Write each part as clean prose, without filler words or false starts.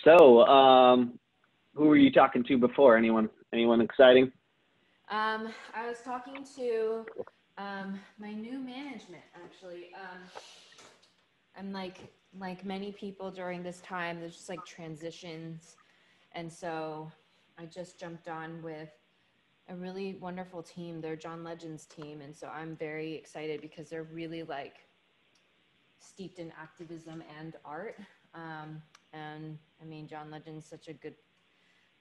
So, who were you talking to before? Anyone exciting? I was talking to my new management, actually. I'm like many people during this time, there's just like transitions. And so I just jumped on with a really wonderful team. They're John Legend's team. And so I'm very excited because they're really like steeped in activism and art. And I mean, John Legend's such a good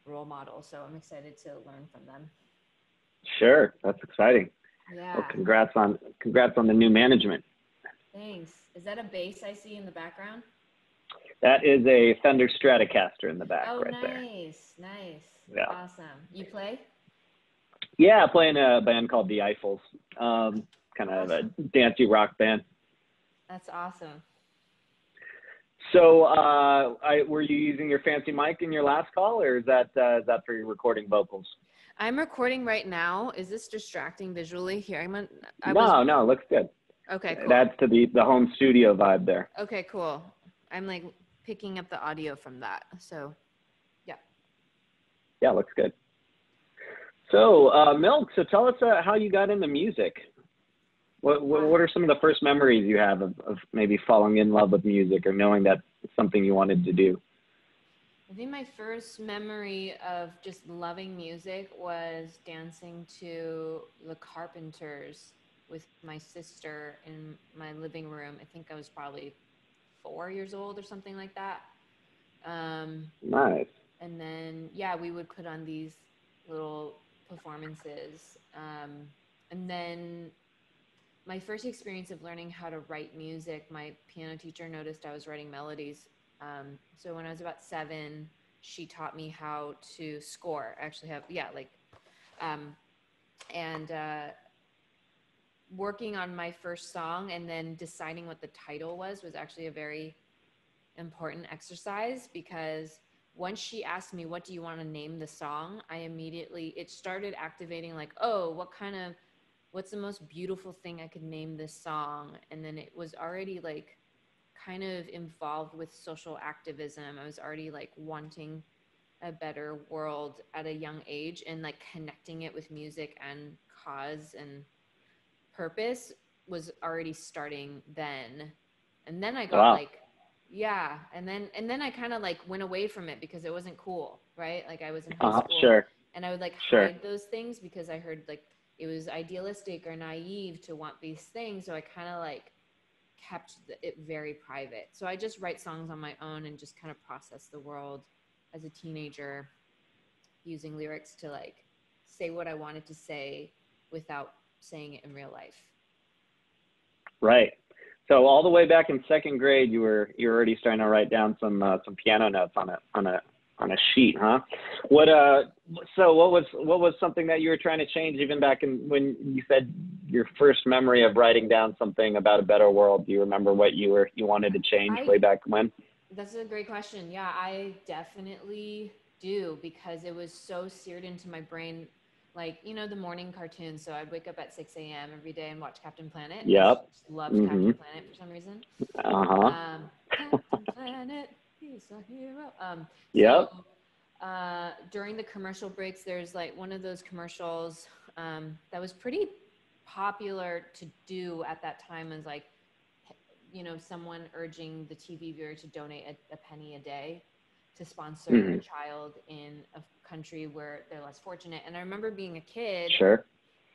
role model. So I'm excited to learn from them. Sure. That's exciting. Yeah. Well, congrats on the new management. Thanks. Is that a bass I see in the background? That is a Fender Stratocaster in the back Oh, right there. nice. Yeah. Awesome. You play? Yeah, I play in a band called the Eiffels, kind of a dancey rock band. That's awesome. So, were you using your fancy mic in your last call, or is that for your recording vocals? I'm recording right now. Is this distracting visually here? No, looks good. Okay, cool. That's to the home studio vibe there. Okay, cool. I'm like picking up the audio from that. So, yeah. Yeah, looks good. So, MILCK, so tell us how you got into music. What are some of the first memories you have of maybe falling in love with music or knowing that it's something you wanted to do? I think my first memory of just loving music was dancing to The Carpenters with my sister in my living room. I think I was probably 4 years old or something like that. Nice. And then, yeah, we would put on these little performances. And then my first experience of learning how to write music, my piano teacher noticed I was writing melodies. So when I was about 7, she taught me how to score. I actually have, working on my first song and then deciding what the title was actually a very important exercise, because once she asked me, what do you want to name the song? It started activating like, oh, what's the most beautiful thing I could name this song? And then it was already like kind of involved with social activism. I was already like wanting a better world at a young age, and like connecting it with music and cause and purpose was already starting then. And then I got and then I kind of like went away from it because it wasn't cool, right? Like I was in high school, sure. And I would like hide those things because I heard like it was idealistic or naive to want these things. So I kind of like kept it very private. So I just write songs on my own and just kind of process the world as a teenager, using lyrics to like say what I wanted to say without saying it in real life. Right. So all the way back in 2nd grade, you were already starting to write down some piano notes on a sheet, huh? What was something that you were trying to change even back when you said your first memory of writing down something about a better world? Do you remember what you wanted to change way back when? That's a great question. Yeah, I definitely do, because it was so seared into my brain. Like, you know, the morning cartoons. So I'd wake up at 6 a.m. every day and watch Captain Planet. Yep. I just loved Captain Planet for some reason. Captain Planet, he's a hero. Yep. So during the commercial breaks, there's like one of those commercials that was pretty popular to do at that time, was like, you know, someone urging the TV viewer to donate a penny a day to sponsor a child in a country where they're less fortunate. And I remember being a kid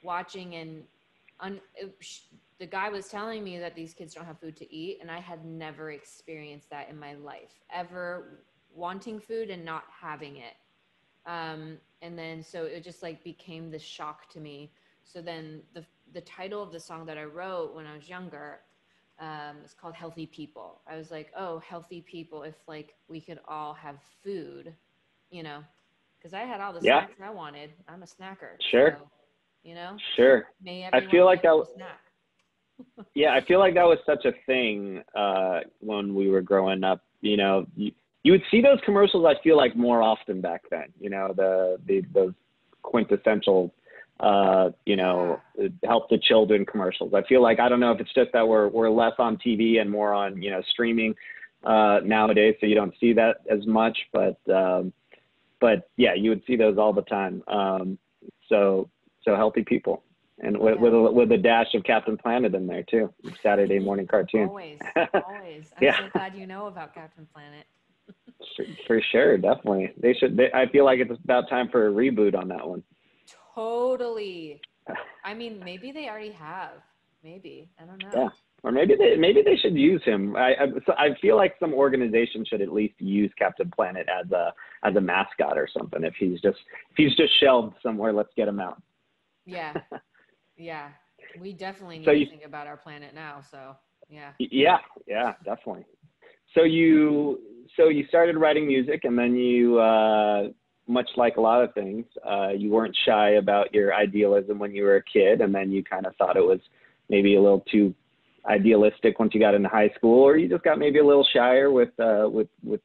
watching, and the guy was telling me that these kids don't have food to eat. And I had never experienced that in my life, ever wanting food and not having it. And then, so it just like became this shock to me. So then the title of the song that I wrote when I was younger, it's called Healthy People. I was like, oh, healthy people, if like we could all have food, you know, because I had all the snacks I wanted. I'm a snacker. Sure. So, you know, I feel like that was snack. Yeah, I feel like that was such a thing when we were growing up. You know, you would see those commercials, I feel like, more often back then. You know, those quintessential help the children commercials. I feel like, I don't know if it's just that we're less on TV and more on, you know, streaming, nowadays, so you don't see that as much. But yeah, you would see those all the time. So healthy people, and with a dash of Captain Planet in there too. Saturday morning cartoon. Always, always. I'm so glad you know about Captain Planet. For sure, definitely. I feel like it's about time for a reboot on that one. Totally. I mean, maybe they already have. Maybe, I don't know. Yeah, or maybe they should use him. I feel like some organization should at least use Captain Planet as a mascot or something. If he's just shelved somewhere, let's get him out. Yeah, yeah. We definitely need to think about our planet now. So yeah. Yeah, definitely. So you started writing music, and then you, much like a lot of things, you weren't shy about your idealism when you were a kid, and then you kind of thought it was maybe a little too idealistic once you got into high school, or you just got maybe a little shyer with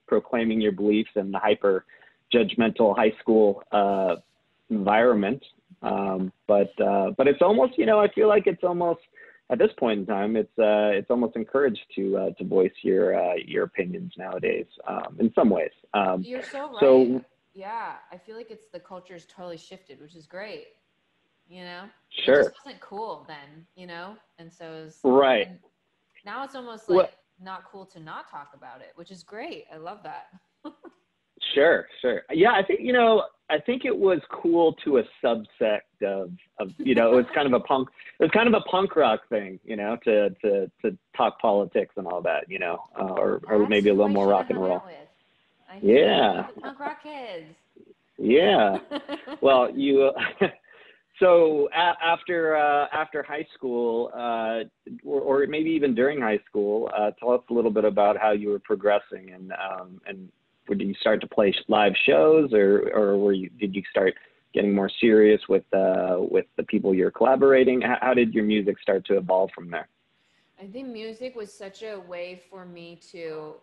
proclaiming your beliefs in the hyper judgmental high school environment. But it's almost, I feel like it's almost, at this point in time, it's almost encouraged to voice your opinions nowadays, in some ways. You're so right. So, yeah, I feel like the culture's totally shifted, which is great. Sure. It just wasn't cool then, and so it was, right. Now it's almost like not cool to not talk about it, which is great. I love that. Sure. Yeah, I think it was cool to a subset of it was kind of a punk rock thing, to talk politics and all that, or maybe a little more rock and roll. Yeah. The punk rock kids. Yeah. Well, so after high school, or maybe even during high school, tell us a little bit about how you were progressing, and did you start to play live shows, or did you start getting more serious with the people you're collaborating? How did your music start to evolve from there? I think music was such a way for me to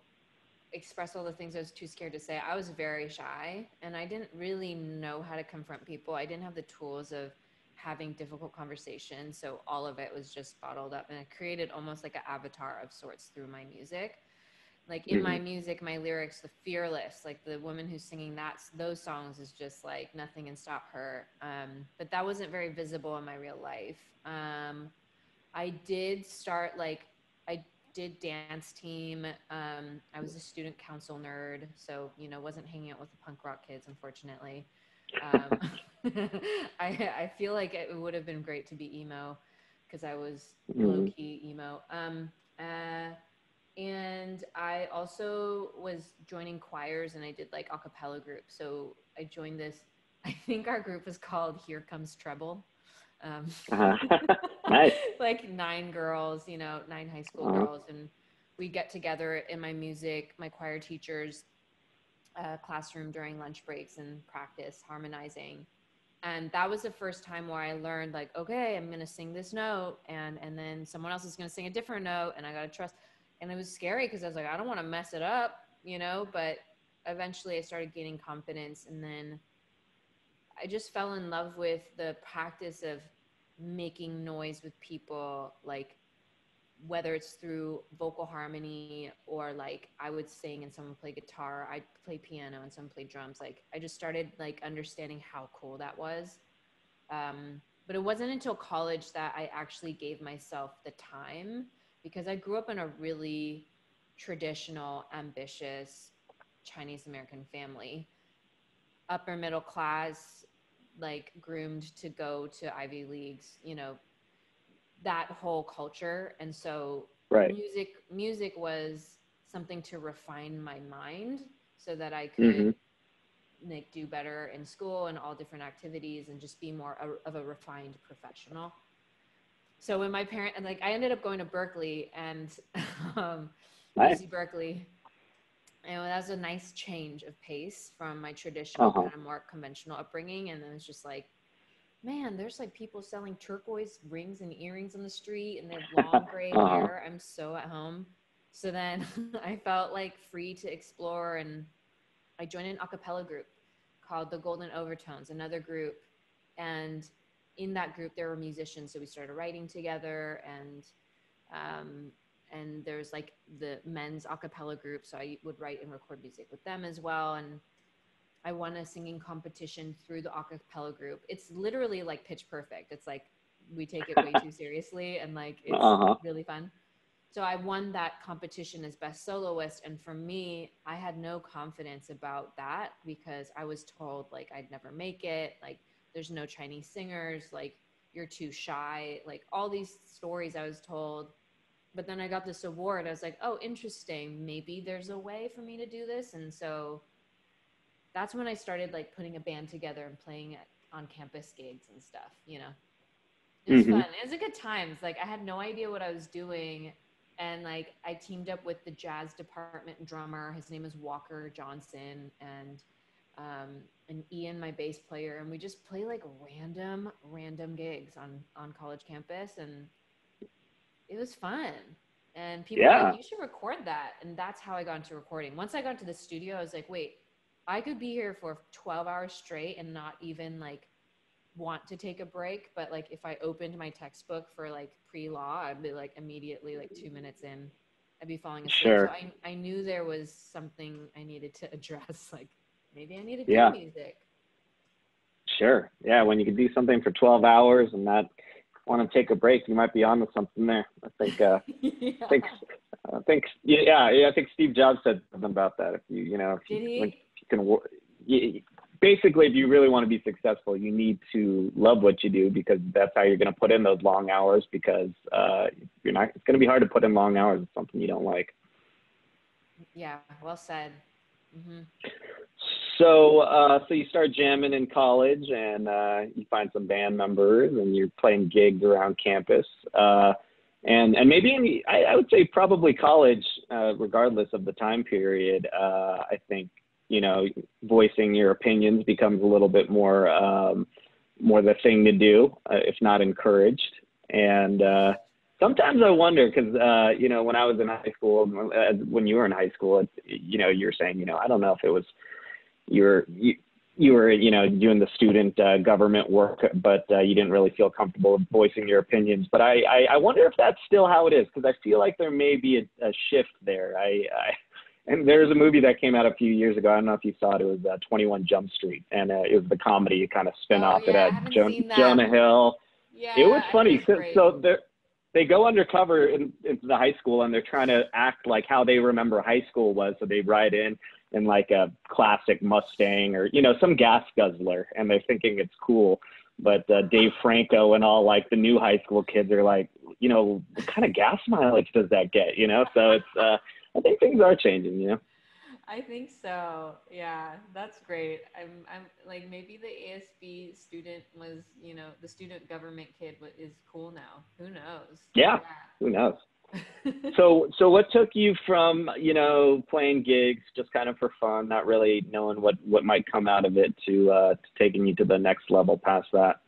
express all the things I was too scared to say. I was very shy, and I didn't really know how to confront people. I didn't have the tools of having difficult conversations, so all of it was just bottled up, and it created almost like an avatar of sorts through my music. Like in my music, my lyrics, the fearless, like the woman who's singing those songs is just like nothing can stop her. But that wasn't very visible in my real life. I did start I did dance team. I was a student council nerd, so wasn't hanging out with the punk rock kids, unfortunately. I feel like it would have been great to be emo, because I was low key emo. And I also was joining choirs, and I did like a cappella groups. So I joined this, I think our group was called Here Comes Treble. Nice. Like 9 girls, 9 high school girls. And we get together in my choir teacher's classroom during lunch breaks and practice harmonizing. And that was the first time where I learned, like, okay, I'm going to sing this note, and then someone else is going to sing a different note, and I got to trust. And it was scary because I was like, I don't want to mess it up, but eventually I started gaining confidence. And then I just fell in love with the practice of making noise with people, like whether it's through vocal harmony, or like I would sing and someone would play guitar, I'd play piano and someone played drums. Like I just started like understanding how cool that was. But it wasn't until college that I actually gave myself the time, because I grew up in a really traditional, ambitious Chinese American family, upper middle class, like groomed to go to Ivy Leagues, that whole culture. And so music was something to refine my mind so that I could like do better in school and all different activities and just be more of a refined professional. So when I ended up going to Berkeley, and UC Berkeley, that was a nice change of pace from my traditional kind of more conventional upbringing. And then it's just like, man, there's like people selling turquoise rings and earrings on the street, and they have long gray hair. I'm so at home. So then I felt like free to explore, and I joined an a cappella group called the Golden Overtones, another group. And in that group, there were musicians. So we started writing together, and and there's like the men's a cappella group. So I would write and record music with them as well. And I won a singing competition through the a cappella group. It's literally like Pitch Perfect. It's like, we take it way too seriously, and like, it's really fun. So I won that competition as best soloist. And for me, I had no confidence about that because I was told like I'd never make it. Like, there's no Chinese singers, like you're too shy, like all these stories I was told. But then I got this award. I was like, oh, interesting. Maybe there's a way for me to do this. And so that's when I started like putting a band together and playing on campus gigs and stuff, you know. It was fun. It was a good times. Like, I had no idea what I was doing. And like, I teamed up with the jazz department drummer. His name is Walker Johnson, and Ian, my bass player. And we just play like random gigs on college campus. And it was fun. And people were like, you should record that. And that's how I got into recording. Once I got into the studio, I was like, wait, I could be here for 12 hours straight and not even like want to take a break. But like, if I opened my textbook for like pre-law, I'd be like immediately like 2 minutes in, I'd be falling asleep. Sure. So I knew there was something I needed to address. Like, maybe I need to do music. Sure. Yeah. When you can do something for 12 hours and not want to take a break, you might be onto something there. I think, I think Steve Jobs said something about that. If basically, if you really want to be successful, you need to love what you do, because that's how you're going to put in those long hours, because it's going to be hard to put in long hours with something you don't like. Yeah. Well said. Mm-hmm. So you start jamming in college, and you find some band members, and you're playing gigs around campus. And maybe I would say probably college, regardless of the time period, I think, you know, voicing your opinions becomes a little bit more the thing to do, if not encouraged. And sometimes I wonder, because, you know, when I was in high school, when you were in high school, you know, you were saying, you know, I don't know if it was, you were, you know, doing the student government work, but you didn't really feel comfortable voicing your opinions. But I wonder if that's still how it is, because I feel like there may be a shift there. And there's a movie that came out a few years ago. I don't know if you saw it. It was 21 Jump Street, and it was the comedy kind of spin-off. Oh, yeah, It had Jonah Hill. Yeah, it was funny. So they go undercover into the high school, and they're trying to act like how they remember high school was. So they ride in like a classic Mustang, or, you know, some gas guzzler, and they're thinking it's cool. But Dave Franco and all, like, the new high school kids are like, you know, what kind of gas mileage does that get? You know, so it's I think things are changing, you know. I think so. Yeah, that's great. I'm like, maybe the ASB student was, you know, the student government kid is cool now. Who knows? Yeah. Who knows? So what took you from, you know, playing gigs just kind of for fun, not really knowing what might come out of it, to taking you to the next level past that?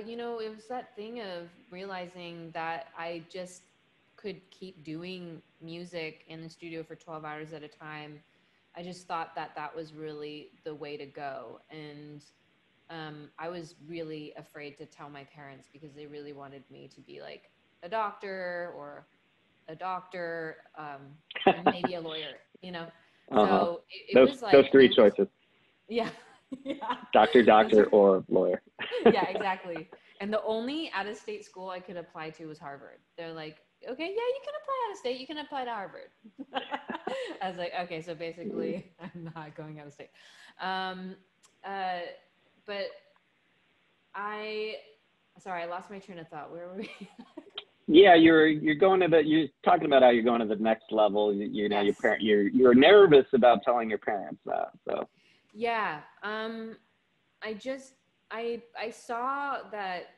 You know, it was that thing of realizing that I just could keep doing music in the studio for 12 hours at a time. I just thought that was really the way to go. And I was really afraid to tell my parents, because they really wanted me to be like a doctor, and maybe a lawyer, you know? So it was like, those three choices. Yeah. Doctor, or lawyer. Yeah, exactly. And the only out-of-state school I could apply to was Harvard. They're like, okay, yeah, you can apply out of state. You can apply to Harvard. I was like, okay, so basically I'm not going out of state. But sorry, I lost my train of thought. Where were we? Yeah, you're talking about how you're going to the next level. You know, Yes. you're nervous about telling your parents that. So. Yeah. I saw that,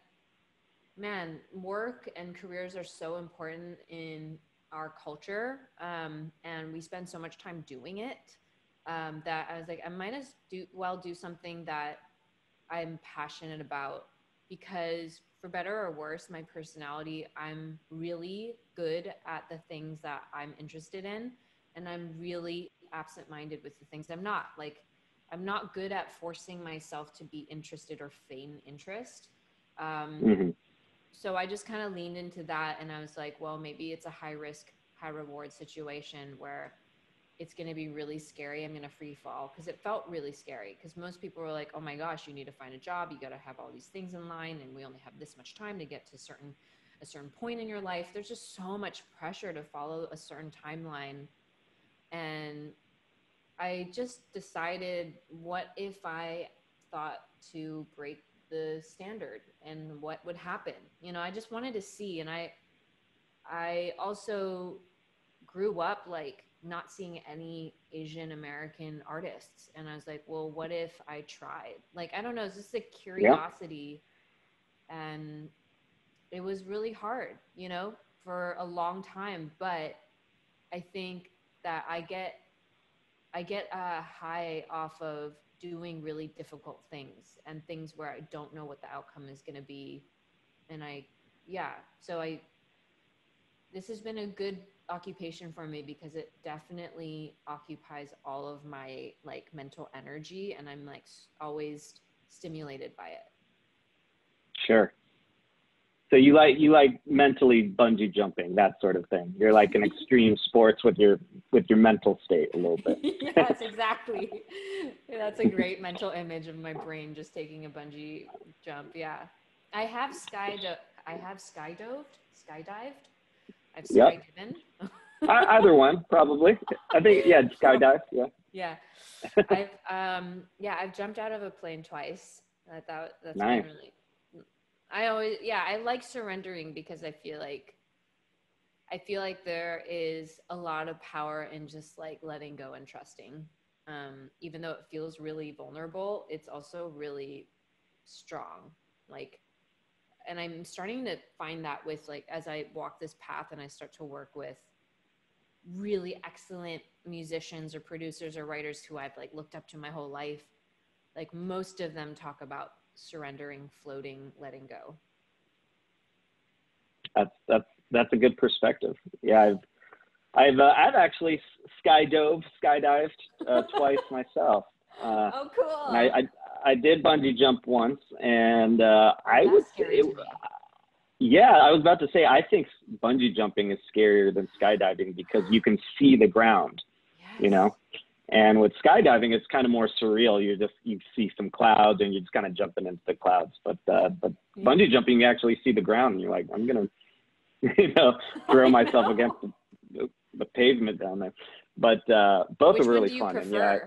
man, work and careers are so important in our culture, and we spend so much time doing it, that I was like, I might as well do something that I'm passionate about, because for better or worse, my personality, I'm really good at the things that I'm interested in, and I'm really absent-minded with the things I'm not. Like, I'm not good at forcing myself to be interested or feign interest. so I just kind of leaned into that, and I was like, well, maybe it's a high risk, high reward situation where it's going to be really scary. I'm going to free fall, because it felt really scary, because most people were like, oh my gosh, you need to find a job. You got to have all these things in line, and we only have this much time to get to a certain point in your life. There's just so much pressure to follow a certain timeline. And I just decided, what if I thought to break the standard, and what would happen? You know, I just wanted to see. And I also grew up like not seeing any Asian American artists. And I was like, well, what if I tried? Like, I don't know, it's just a curiosity. Yeah. And it was really hard, you know, for a long time. But I think that I get a high off of doing really difficult things, and things where I don't know what the outcome is going to be. And this has been a good occupation for me, because it definitely occupies all of my like mental energy, and I'm like always stimulated by it. Sure. So you like mentally bungee jumping, that sort of thing. You're like an extreme sports with your mental state a little bit. Yes, exactly. That's a great mental image of my brain just taking a bungee jump. Yeah. I have skydived. I've skydiven. Either one, probably. I think, yeah, skydive. Yeah. Yeah. I've jumped out of a plane twice. That's nice. been really, I like surrendering, because I feel like there is a lot of power in just like letting go and trusting. Even though it feels really vulnerable, it's also really strong. Like, and I'm starting to find that with like, as I walk this path and I start to work with really excellent musicians or producers or writers who I've like looked up to my whole life, like most of them talk about surrendering, floating, letting go. That's a good perspective. Yeah, I've actually skydived twice myself. Oh, cool. And I did bungee jump once, and I was about to say, I think bungee jumping is scarier than skydiving, because you can see the ground. Yes. You know. And with skydiving, it's kind of more surreal. You see some clouds, and you're just kind of jumping into the clouds. But bungee jumping, you actually see the ground, and you're like, I'm gonna, throw myself against the pavement down there. But both are really fun. And yeah,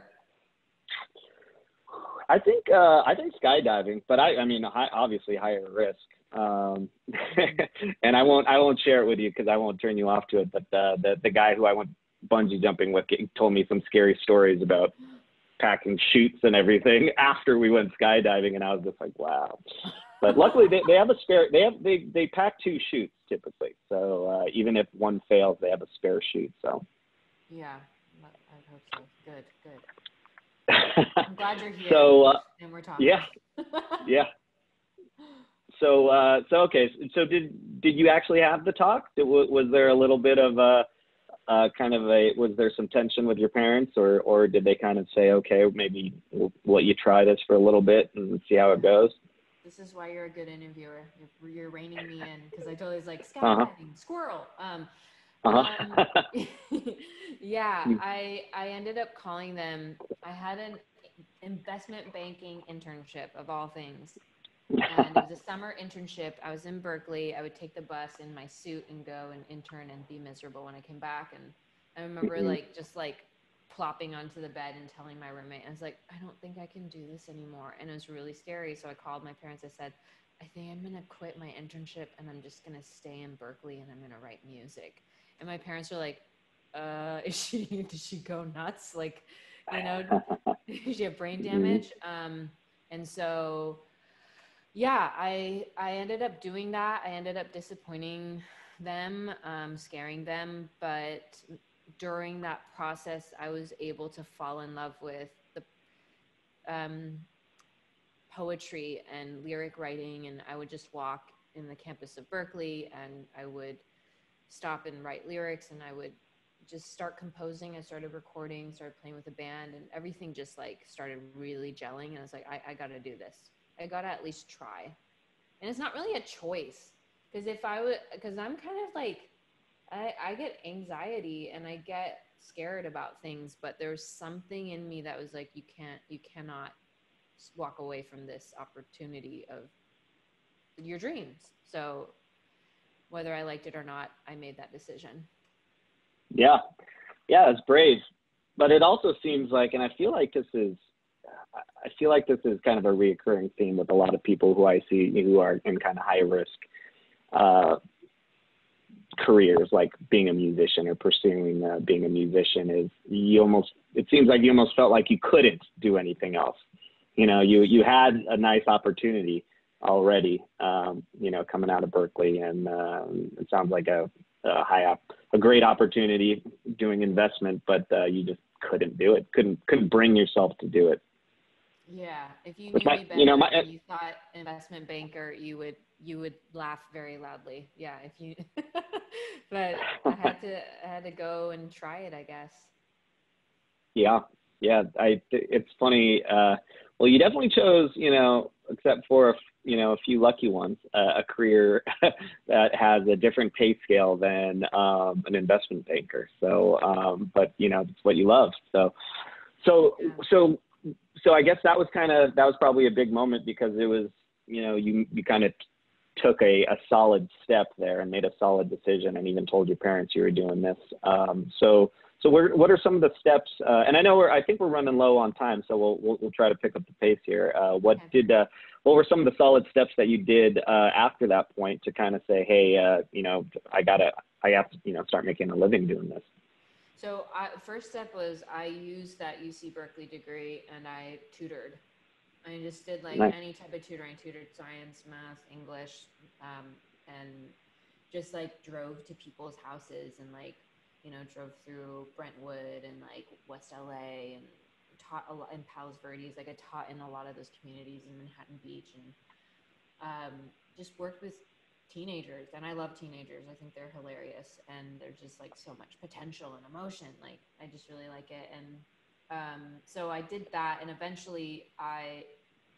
I think skydiving, but I mean, obviously higher risk. And I won't share it with you, because I won't turn you off to it. But the guy who I went bungee jumping with told me some scary stories about packing chutes and everything after we went skydiving, and I was just like, wow. But luckily they have a spare. They pack 2 chutes typically, so even if one fails, they have a spare chute. So yeah, I hope so. Good. I'm glad you're here. So and we're talking. Yeah. So okay. So did you actually have the talk? Was there a little bit of was there some tension with your parents, or did they kind of say, okay, maybe we'll let you try this for a little bit and see how it goes? This is why you're a good interviewer. You're reining me in, because I totally was like, skydiving, squirrel. Yeah, I ended up calling them. I had an investment banking internship, of all things. And it was a summer internship. I was in Berkeley. I would take the bus in my suit and go and intern and be miserable when I came back. And I remember just plopping onto the bed and telling my roommate, I was like, I don't think I can do this anymore. And it was really scary. So I called my parents. I said, I think I'm going to quit my internship, and I'm just going to stay in Berkeley, and I'm going to write music. And my parents were like, did she go nuts? Like, did she have brain damage? And so, yeah, I ended up doing that. I ended up disappointing them, scaring them. But during that process, I was able to fall in love with the poetry and lyric writing. And I would just walk in the campus of Berkeley, and I would stop and write lyrics, and I would just start composing. I started recording, started playing with a band, and everything just started really gelling. And I was like, I got to do this. I got to at least try. And it's not really a choice. Because if I would, because I'm kind of like, I get anxiety and I get scared about things, but there's something in me that was like, you cannot walk away from this opportunity of your dreams. So whether I liked it or not, I made that decision. Yeah. Yeah, it's brave. But it also seems like, and I feel like this is kind of a reoccurring theme with a lot of people who I see who are in kind of high risk careers, like being a musician or pursuing being a musician, is it seems like you almost felt like you couldn't do anything else. You know, you had a nice opportunity already, coming out of Berkeley, and it sounds like a great opportunity doing investment, but you just couldn't do it. Couldn't bring yourself to do it. Yeah, if you knew me better and you thought investment banker, you would laugh very loudly. Yeah, if you, but I had to go and try it, I guess. Yeah, it's funny. Well, you definitely chose, except for a few lucky ones, a career that has a different pay scale than an investment banker. So, but it's what you love. So I guess that was probably a big moment, because it was, you kind of took a solid step there and made a solid decision, and even told your parents you were doing this. So what are some of the steps? And I think we're running low on time, so we'll try to pick up the pace here. What were some of the solid steps that you did after that point to kind of say, hey, I have to start making a living doing this? So first step was I used that UC Berkeley degree and I tutored. I just did any type of tutoring, tutored science, math, English, and just drove to people's houses and drove through Brentwood and West LA and taught a lot in Palos Verdes. I taught in a lot of those communities in Manhattan Beach, and just worked with teenagers. And I love teenagers. I think they're hilarious, and there's just so much potential and emotion. I just really like it. And so I did that, and eventually I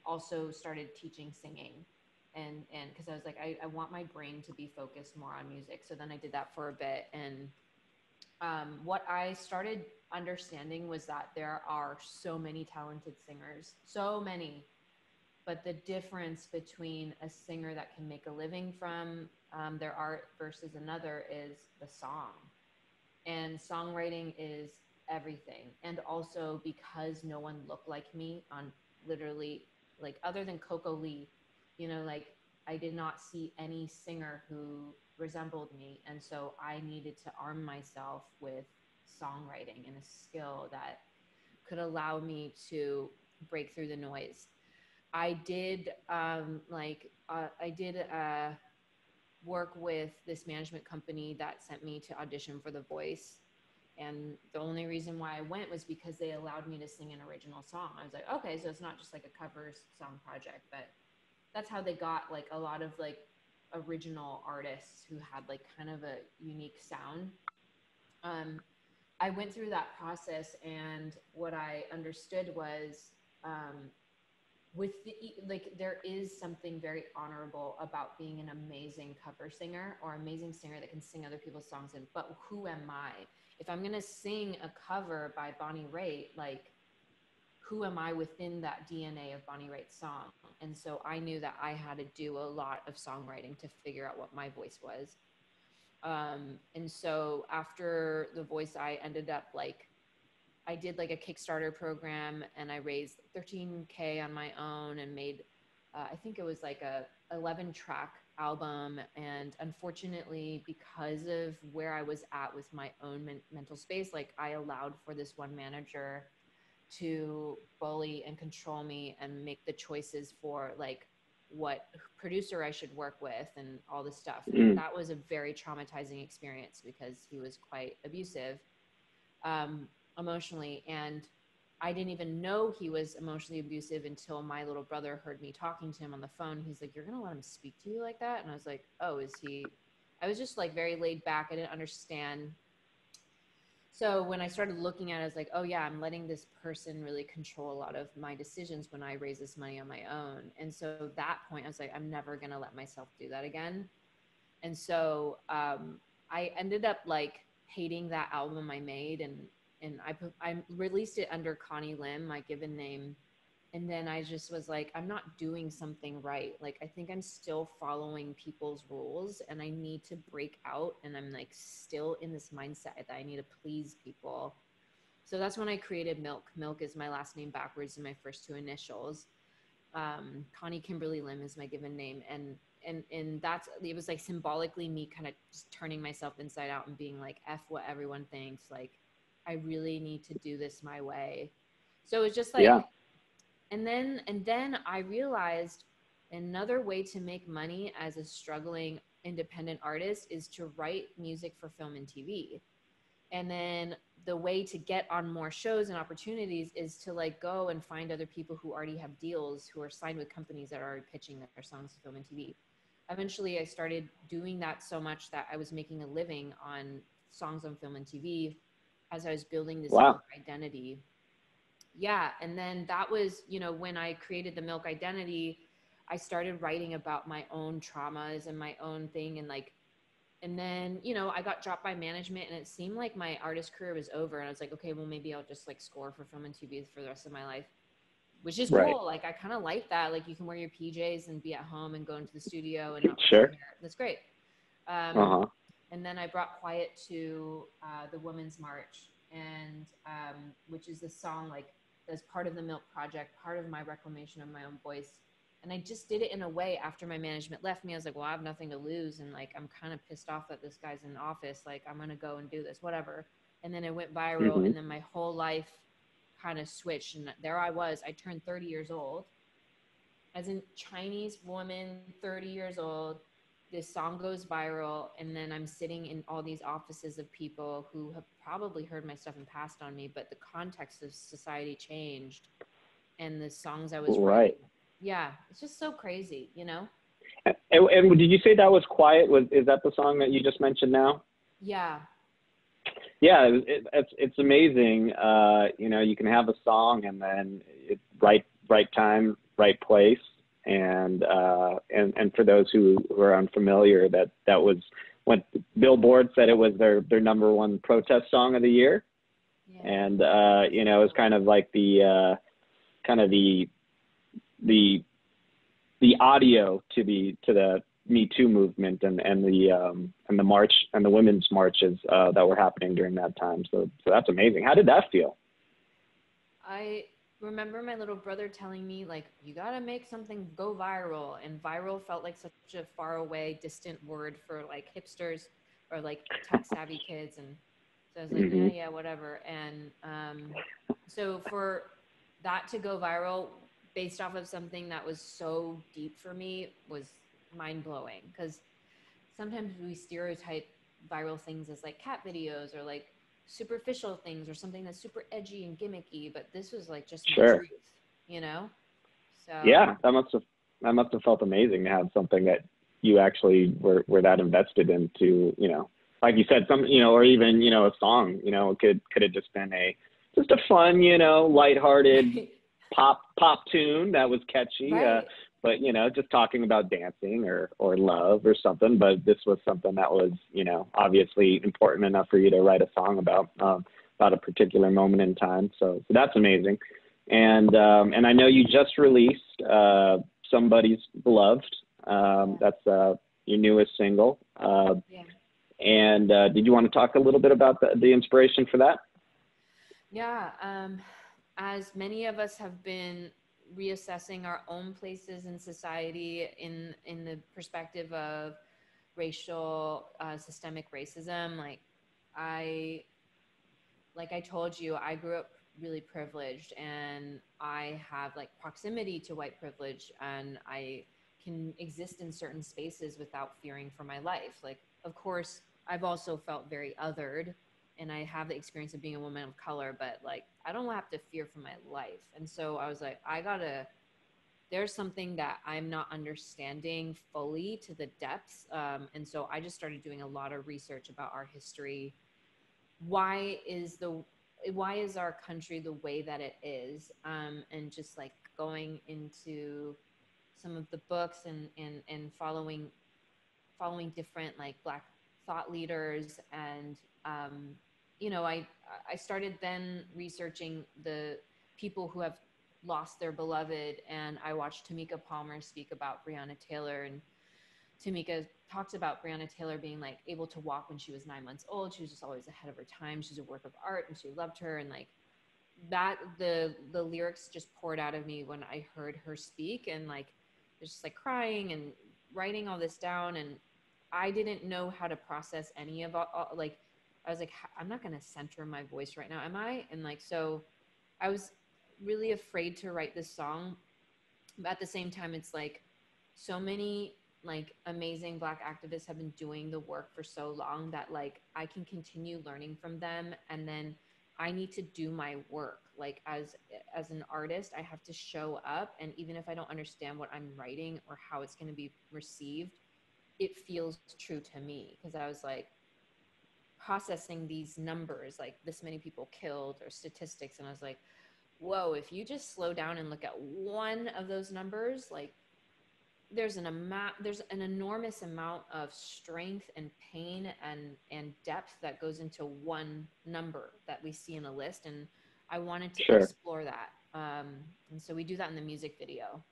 also started teaching singing, and because I was like, I want my brain to be focused more on music. So then I did that for a bit, and what I started understanding was that there are so many talented singers, so many, but the difference between a singer that can make a living from their art versus another is the song. And songwriting is everything. And also, because no one looked like me on literally, other than Coco Lee, I did not see any singer who resembled me. And so I needed to arm myself with songwriting and a skill that could allow me to break through the noise. I did work with this management company that sent me to audition for The Voice. And the only reason why I went was because they allowed me to sing an original song. I was like, okay, so it's not just a cover song project, but that's how they got a lot of original artists who had kind of a unique sound. I went through that process, and what I understood was there is something very honorable about being an amazing cover singer or amazing singer that can sing other people's songs. But who am I? If I'm going to sing a cover by Bonnie Raitt, who am I within that DNA of Bonnie Raitt's song? And so I knew that I had to do a lot of songwriting to figure out what my voice was. And so after The Voice, I ended up I did a Kickstarter program, and I raised $13K on my own and made, I think it was a 11-track album. And unfortunately, because of where I was at with my own mental space, I allowed for this one manager to bully and control me and make the choices for what producer I should work with and all this stuff. And that was a very traumatizing experience because he was quite abusive emotionally. And I didn't even know he was emotionally abusive until my little brother heard me talking to him on the phone. He's like, "You're going to let him speak to you like that?" And I was like, "Oh, is he?" I was just very laid back. I didn't understand. So when I started looking at it, I was like, oh yeah, I'm letting this person really control a lot of my decisions when I raise this money on my own. And so at that point, I was like, I'm never going to let myself do that again. And so I ended up like hating that album I made, and I released it under Connie Lim, my given name. And then I just was like, I'm not doing something right. Like, I think I'm still following people's rules and I need to break out. And I'm like still in this mindset that I need to please people. So that's when I created MILCK. MILCK is my last name backwards and my first two initials. Connie Kimberly Lim is my given name. And that's, it was like symbolically me kind of just turning myself inside out and being like, F what everyone thinks. Like, I really need to do this my way. So it was just like, and then I realized another way to make money as a struggling independent artist is to write music for film and TV. And then the way to get on more shows and opportunities is to like go and find other people who already have deals, who are signed with companies that are already pitching their songs to film and TV. Eventually I started doing that so much that I was making a living on songs on film and TV as I was building this identity. Yeah. And then that was, you know, when I created the MILCK identity, I started writing about my own traumas and my own thing. And like, and then, you know, I got dropped by management and it seemed like my artist career was over. And I was like, okay, well, maybe I'll just like score for film and TV for the rest of my life, which is cool. Like, I kind of like that. Like, you can wear your PJs and be at home and go into the studio and not brush your hair. That's great. And then I brought Quiet to the Women's March, and which is the song like as part of the MILCK project, part of my reclamation of my own voice. And I just did it in a way after my management left me. I was like, well, I have nothing to lose. And like, I'm kind of pissed off that this guy's in office. Like, I'm going to go and do this, whatever. And then it went viral. And then my whole life kind of switched. And there I was, I turned 30 years old as a Chinese woman, 30 years old. This song goes viral. And then I'm sitting in all these offices of people who have probably heard my stuff and passed on me, but the context of society changed and the songs I was writing. Yeah, it's just so crazy, you know? And did you say that was Quiet? Is that the song that you just mentioned now? Yeah. Yeah, it's amazing. You know, you can have a song and then it's right time, right place. And for those who are unfamiliar, that was when Billboard said it was their number one protest song of the year. Yeah. And, you know, it was kind of like the audio to the Me Too movement and the march and the women's marches that were happening during that time. So that's amazing. How did that feel? I remember my little brother telling me, like, you got to make something go viral. And viral felt like such a far away, distant word for like hipsters or like tech savvy kids. And so I was like, yeah, whatever. And so for that to go viral based off of something that was so deep for me was mind blowing. Because sometimes we stereotype viral things as like cat videos or like superficial things or something that's super edgy and gimmicky, but this was like just my truth, you know? So yeah, that must have felt amazing to have something that you actually were that invested into, you know, like you said, some, you know, or even, you know, a song, you know, could have just been just a fun, you know, lighthearted pop tune that was catchy. But, you know, just talking about dancing or love or something. But this was something that was, you know, obviously important enough for you to write a song about a particular moment in time. So that's amazing. And I know you just released Somebody's Beloved. That's your newest single. And did you want to talk a little bit about the inspiration for that? Yeah. As many of us have been reassessing our own places in society in the perspective of racial systemic racism, like I told you, I grew up really privileged and I have like proximity to white privilege and I can exist in certain spaces without fearing for my life. Like, of course, I've also felt very othered and I have the experience of being a woman of color, but like, I don't have to fear for my life. And so I was like, there's something that I'm not understanding fully to the depths. And so I just started doing a lot of research about our history. Why is our country the way that it is? And just like going into some of the books and following following different like Black thought leaders. And, you know, I started then researching the people who have lost their beloved. And I watched Tamika Palmer speak about Breonna Taylor, and Tamika talks about Breonna Taylor being like able to walk when she was 9 months old. She was just always ahead of her time. She's a work of art and she loved her. And like that, the lyrics just poured out of me when I heard her speak, and like, just like crying and writing all this down. And I didn't know how to process any of like, I was like, I'm not going to center my voice right now, am I? And like, so I was really afraid to write this song. But at the same time, it's like so many like amazing Black activists have been doing the work for so long that like I can continue learning from them. And then I need to do my work. Like as an artist, I have to show up. And even if I don't understand what I'm writing or how it's going to be received, it feels true to me. Because I was like processing these numbers, like this many people killed or statistics. And I was like, whoa, if you just slow down and look at one of those numbers, like there's an enormous amount of strength and pain and depth that goes into one number that we see in a list. And I wanted to explore that. And so we do that in the music video.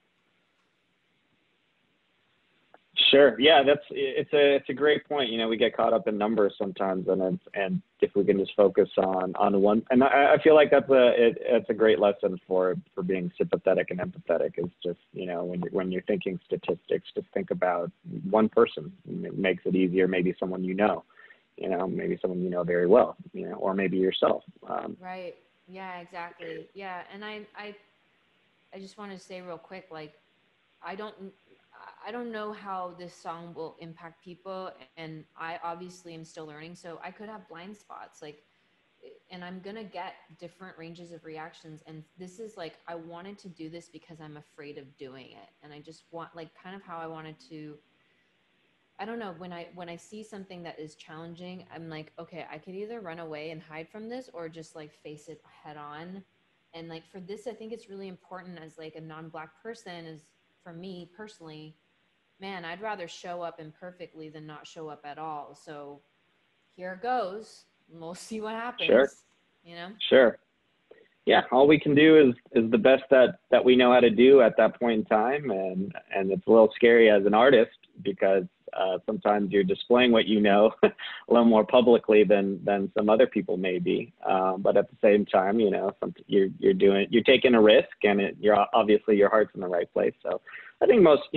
Sure. Yeah, it's a great point. You know, we get caught up in numbers sometimes, and if we can just focus on one, and I feel like it's a great lesson for being sympathetic and empathetic. Is just, you know, when you're thinking statistics, just think about one person. It makes it easier. Maybe someone you know, maybe someone you know very well, you know, or maybe yourself. Right. Yeah. Exactly. Yeah. And I just want to say real quick, like I don't know how this song will impact people, and I obviously am still learning, so I could have blind spots, like, and I'm gonna get different ranges of reactions. And this is like, I wanted to do this because I'm afraid of doing it, and I just want, like, kind of how I wanted to, I don't know, when I see something that is challenging, I'm like, okay, I could either run away and hide from this or just like face it head on. And like for this, I think it's really important as like a non-Black person, is for me personally, man, I'd rather show up imperfectly than not show up at all. So here it goes. We'll see what happens. Sure. You know? Sure. Yeah, all we can do is the best that we know how to do at that point in time, and it's a little scary as an artist because sometimes you're displaying what you know a little more publicly than some other people may be. But at the same time, you know, you're taking a risk, and you're obviously your heart's in the right place. So I think most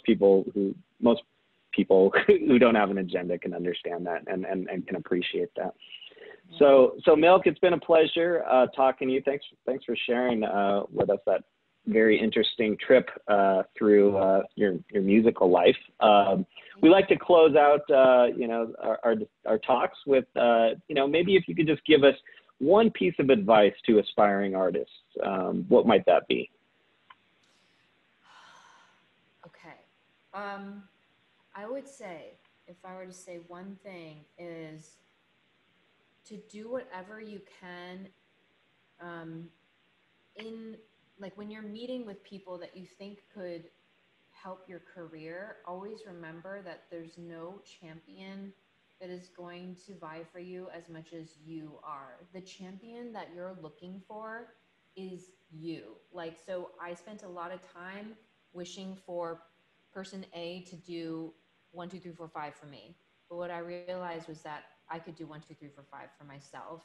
people who don't have an agenda can understand that and can appreciate that. So Milk, it's been a pleasure talking to you. Thanks for sharing with us that very interesting trip through your musical life. We like to close out, you know, our talks with, you know, maybe if you could just give us one piece of advice to aspiring artists, what might that be? Okay. I would say, if I were to say one thing, is to do whatever you can in, like, when you're meeting with people that you think could help your career, always remember that there's no champion that is going to vie for you as much as you are. The champion that you're looking for is you. Like, so I spent a lot of time wishing for person A to do 1, 2, 3, 4, 5 for me. But what I realized was that I could do 1, 2, 3, 4, 5 for myself.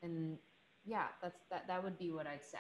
And yeah, that would be what I'd say.